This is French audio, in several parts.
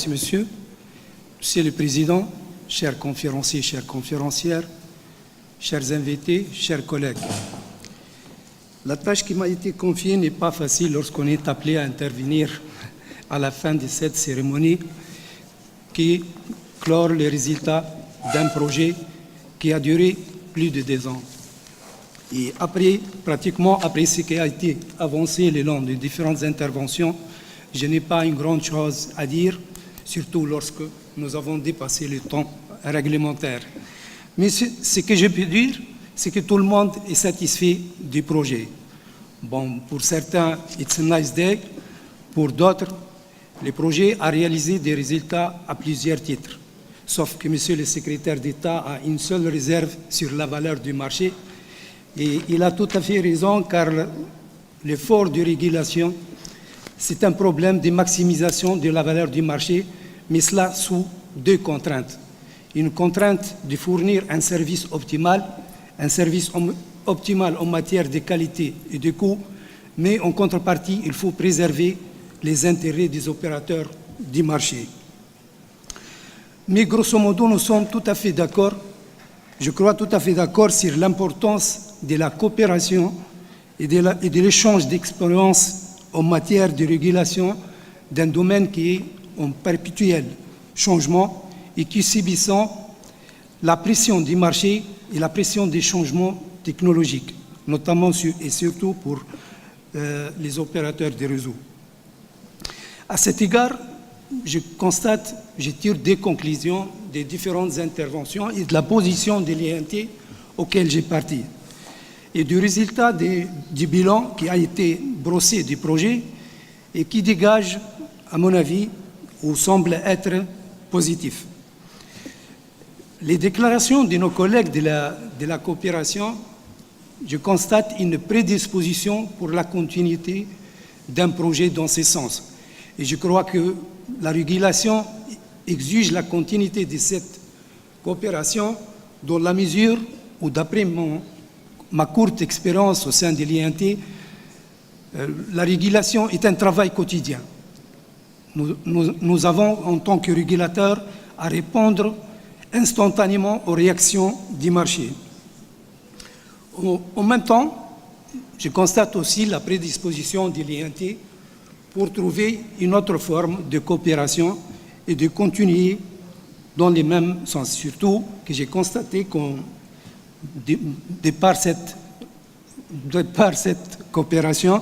Monsieur le Président, chers conférenciers, chères conférencières, chers invités, chers collègues, la tâche qui m'a été confiée n'est pas facile lorsqu'on est appelé à intervenir à la fin de cette cérémonie qui clore les résultats d'un projet qui a duré plus de 2 ans. Et pratiquement après ce qui a été avancé le long des différentes interventions, je n'ai pas une grande chose à dire, surtout lorsque nous avons dépassé le temps réglementaire. Mais ce que je peux dire, c'est que tout le monde est satisfait du projet. Bon, pour certains, it's a nice day. Pour d'autres, le projet a réalisé des résultats à plusieurs titres. Sauf que Monsieur le secrétaire d'État a une seule réserve sur la valeur du marché. Et il a tout à fait raison, car l'effort de régulation, c'est un problème de maximisation de la valeur du marché, mais cela sous 2 contraintes. Une contrainte de fournir un service optimal en matière de qualité et de coût, mais en contrepartie, il faut préserver les intérêts des opérateurs du marché. Mais grosso modo, nous sommes tout à fait d'accord, je crois tout à fait d'accord sur l'importance de la coopération et de l'échange d'expériences en matière de régulation d'un domaine qui est en perpétuel changement et qui subissant la pression du marché et la pression des changements technologiques, notamment et surtout pour les opérateurs des réseaux. À cet égard, je tire des conclusions des différentes interventions et de la position de l'INT auquel j'ai parti. Et du résultat du bilan qui a été brossé du projet et qui dégage, à mon avis, ou semble être positif. Les déclarations de nos collègues de la coopération, je constate une prédisposition pour la continuité d'un projet dans ce sens. Et je crois que la régulation exige la continuité de cette coopération dans la mesure où, d'après ma courte expérience au sein de l'INT, la régulation est un travail quotidien. Nous avons, en tant que régulateurs, à répondre instantanément aux réactions du marché. En même temps, je constate aussi la prédisposition de l'INT pour trouver une autre forme de coopération et de continuer dans les mêmes sens. Surtout que j'ai constaté que de par cette coopération,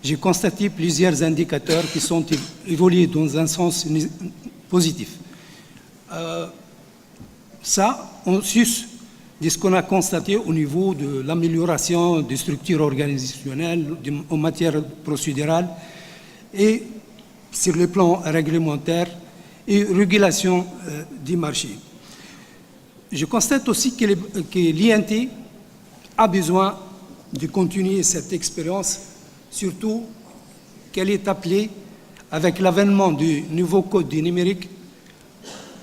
j'ai constaté plusieurs indicateurs qui sont évolués dans un sens positif. Ça, en sus de ce qu'on a constaté au niveau de l'amélioration des structures organisationnelles en matière procédurale et sur le plan réglementaire et régulation du marché. Je constate aussi que l'INT a besoin de continuer cette expérience, surtout qu'elle est appelée, avec l'avènement du nouveau code du numérique,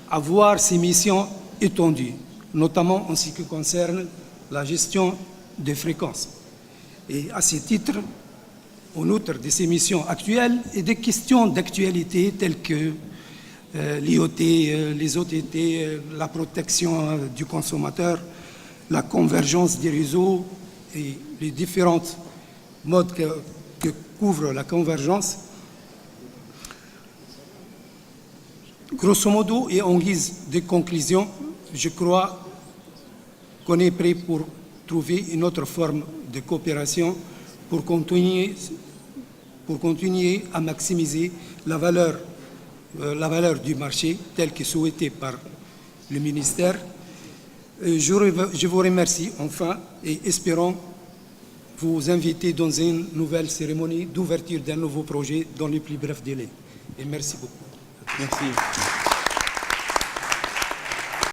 à voir ses missions étendues, notamment en ce qui concerne la gestion des fréquences. Et à ce titre, en outre de ces missions actuelles et des questions d'actualité telles que l'IoT, les OTT, la protection du consommateur, la convergence des réseaux et les différents modes que couvre la convergence. Grosso modo, et en guise de conclusion, je crois qu'on est prêt pour trouver une autre forme de coopération pour continuer à maximiser la valeur du marché telle que souhaitée par le ministère. Je vous remercie enfin et espérons vous inviter dans une nouvelle cérémonie d'ouverture d'un nouveau projet dans les plus brefs délais. Et merci beaucoup. Merci.